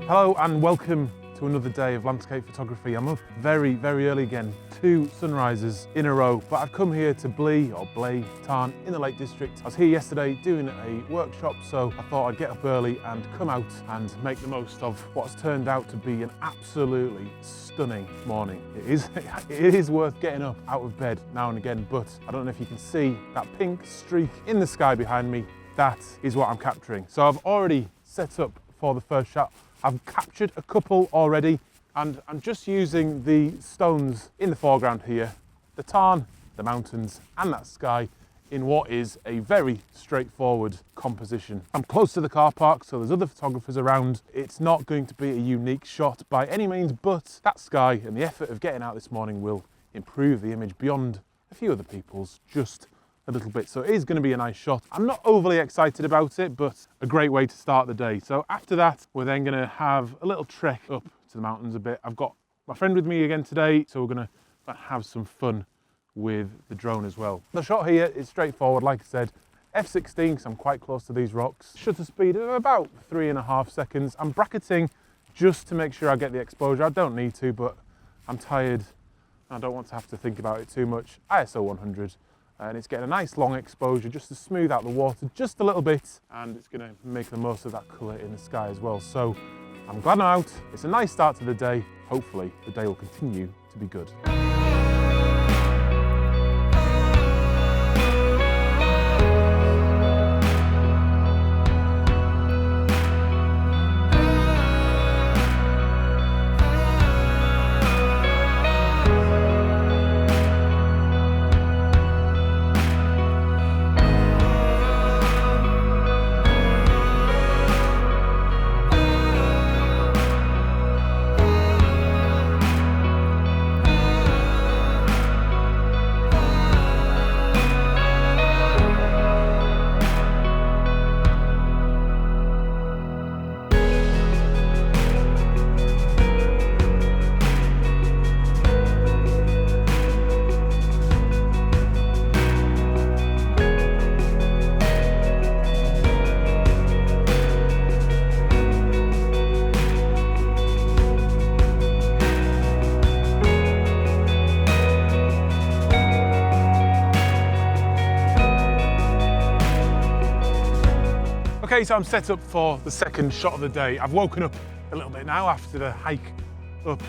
Hello and welcome to another day of landscape photography. I'm up very, very early again, 2 sunrises in a row, but I've come here to Blea Tarn in the Lake District. I was here yesterday doing a workshop, so I thought I'd get up early and come out and make the most of what's turned out to be an absolutely stunning morning. It is worth getting up out of bed now and again, but I don't know if you can see that pink streak in the sky behind me. That is what I'm capturing. So I've already set up for the first shot. I've captured a couple already, and I'm just using the stones in the foreground here, the tarn, the mountains, and that sky in what is a very straightforward composition. I'm close to the car park, so there's other photographers around. It's not going to be a unique shot by any means, but that sky and the effort of getting out this morning will improve the image beyond a few other people's, just a little bit. So it is going to be a nice shot. I'm not overly excited about it, but a great way to start the day. So after that, we're then going to have a little trek up to the mountains a bit. I've got my friend with me again today, so we're going to have some fun with the drone as well. The shot here is straightforward, like I said, f/16, because I'm quite close to these rocks. Shutter speed of about 3.5 seconds. I'm bracketing just to make sure I get the exposure. I don't need to, but I'm tired. I don't want to have to think about it too much. ISO 100. And it's getting a nice long exposure just to smooth out the water just a little bit, and it's going to make the most of that colour in the sky as well. So I'm glad I'm out. It's a nice start to the day. Hopefully the day will continue to be good. Okay, so I'm set up for the second shot of the day. I've woken up a little bit now after the hike up,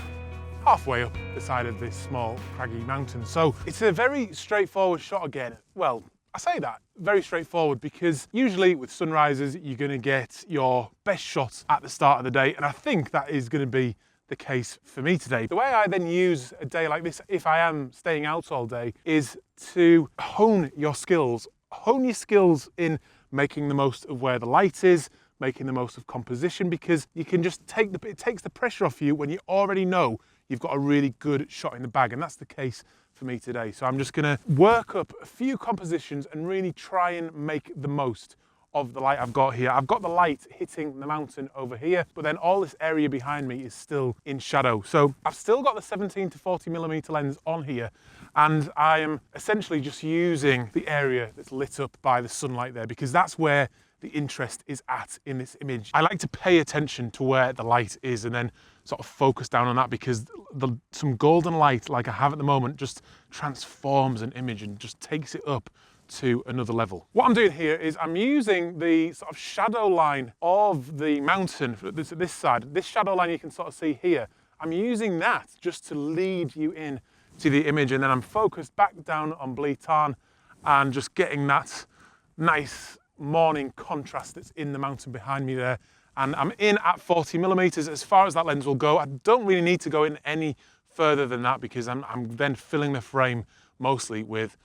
halfway up the side of this small craggy mountain. So it's a very straightforward shot again. Well, I say that, very straightforward, because usually with sunrises, you're gonna get your best shot at the start of the day. And I think that is gonna be the case for me today. The way I then use a day like this, if I am staying out all day, is to hone your skills. Hone your skills in making the most of where the light is, making the most of composition, because you can just it takes the pressure off you when you already know you've got a really good shot in the bag, and that's the case for me today. So I'm just gonna work up a few compositions and really try and make the most of the light I've got here. I've got the light hitting the mountain over here, but then all this area behind me is still in shadow. So I've still got the 17 to 40mm lens on here, and I am essentially just using the area that's lit up by the sunlight there, because that's where the interest is at in this image. I like to pay attention to where the light is and then sort of focus down on that, because some golden light like I have at the moment just transforms an image and just takes it up to another level. What I'm doing here is I'm using the sort of shadow line of the mountain this side. This shadow line you can sort of see here. I'm using that just to lead you in to the image, and then I'm focused back down on Blea Tarn and just getting that nice morning contrast that's in the mountain behind me there. And I'm in at 40mm as far as that lens will go. I don't really need to go in any further than that, because I'm then filling the frame mostly with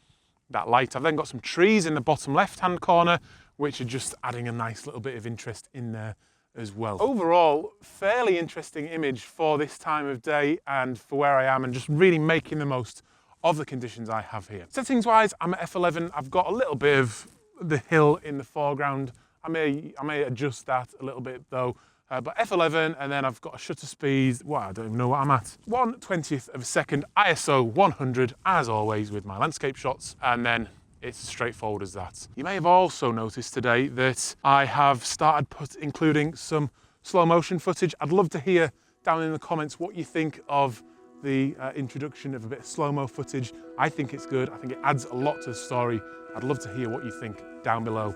that light. I've then got some trees in the bottom left-hand corner, which are just adding a nice little bit of interest in there as well. Overall, fairly interesting image for this time of day and for where I am, and just really making the most of the conditions I have here. Settings-wise, I'm at f11. I've got a little bit of the hill in the foreground. I may adjust that a little bit though, but f11, and then I've got a shutter speed, well, I don't even know what I'm at. 1/20th of a second, ISO 100, as always with my landscape shots, and then it's as straightforward as that. You may have also noticed today that I have started including some slow motion footage. I'd love to hear down in the comments what you think of the introduction of a bit of slow-mo footage. I think it's good. I think it adds a lot to the story. I'd love to hear what you think down below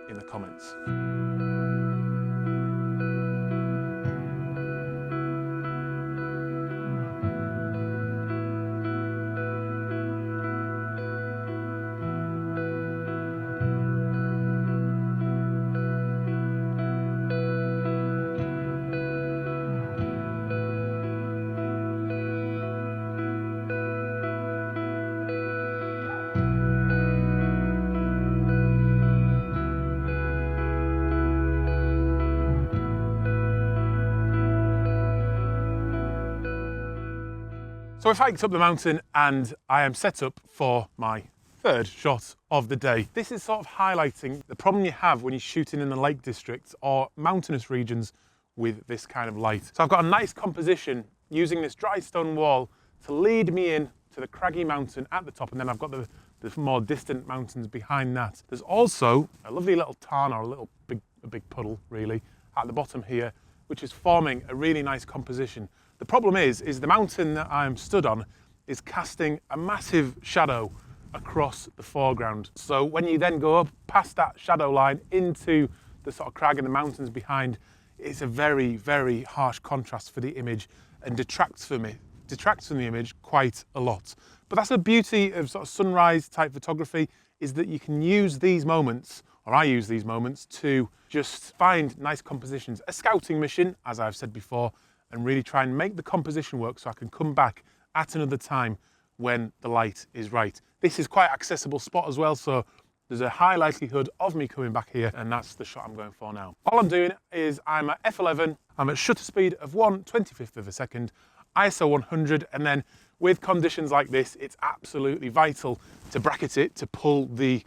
in the comments. So I've hiked up the mountain and I am set up for my third shot of the day. This is sort of highlighting the problem you have when you're shooting in the Lake District or mountainous regions with this kind of light. So I've got a nice composition using this dry stone wall to lead me in to the craggy mountain at the top, and then I've got the more distant mountains behind that. There's also a lovely little tarn, or a big puddle really, at the bottom here, which is forming a really nice composition. The problem is the mountain that I'm stood on is casting a massive shadow across the foreground. So when you then go up past that shadow line into the sort of crag and the mountains behind, it's a very, very harsh contrast for the image and detracts from the image quite a lot. But that's the beauty of sort of sunrise type photography, is that you can use these moments, or I use these moments, to just find nice compositions. A scouting mission, as I've said before, and really try and make the composition work so I can come back at another time when the light is right. This is quite an accessible spot as well, so there's a high likelihood of me coming back here, and that's the shot I'm going for now. All I'm doing is I'm at f11, I'm at shutter speed of 1/25 of a second, ISO 100, and then with conditions like this, it's absolutely vital to bracket it, to pull the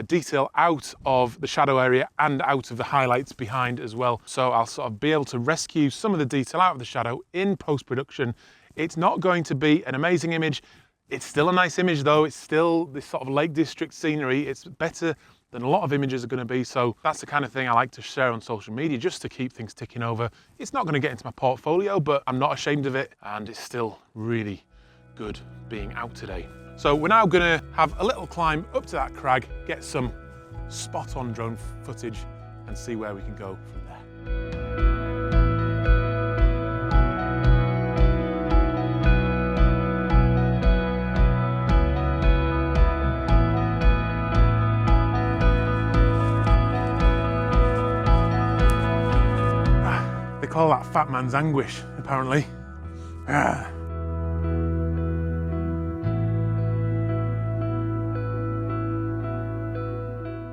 detail out of the shadow area and out of the highlights behind as well. So I'll sort of be able to rescue some of the detail out of the shadow in post-production. It's not going to be an amazing image. It's still a nice image though. It's still this sort of Lake District scenery. It's better than a lot of images are going to be. So that's the kind of thing I like to share on social media, just to keep things ticking over. It's not going to get into my portfolio, but I'm not ashamed of it, and it's still really good being out today. So we're now going to have a little climb up to that crag, get some spot-on drone footage, and see where we can go from there. They call that fat man's anguish, apparently.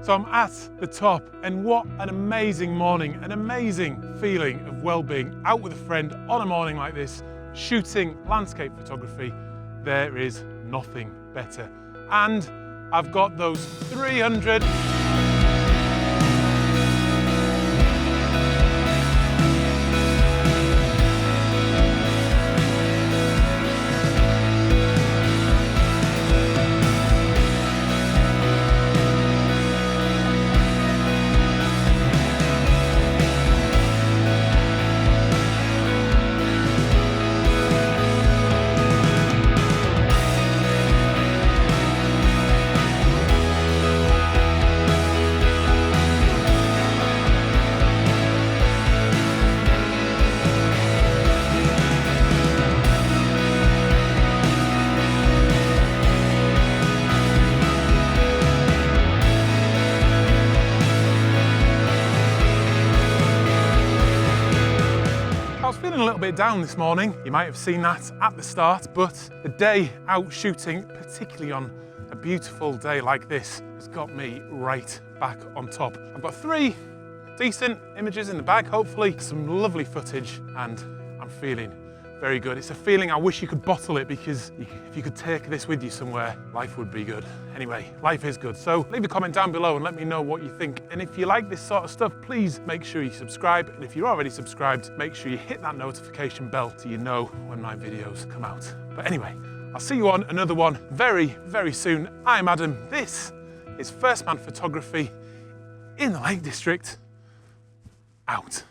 So I'm at the top, and what an amazing morning, an amazing feeling of well-being, out with a friend on a morning like this, shooting landscape photography. There is nothing better. And I've got those 300. A little bit down this morning. You might have seen that at the start, but the day out shooting, particularly on a beautiful day like this, has got me right back on top. I've got 3 decent images in the bag, hopefully some lovely footage, and I'm feeling very good. It's a feeling I wish you could bottle it, because if you could take this with you somewhere, life would be good. Anyway, life is good. So leave a comment down below and let me know what you think. And if you like this sort of stuff, please make sure you subscribe. And if you're already subscribed, make sure you hit that notification bell so you know when my videos come out. But anyway, I'll see you on another one very, very soon. I'm Adam. This is First Man Photography in the Lake District. Out.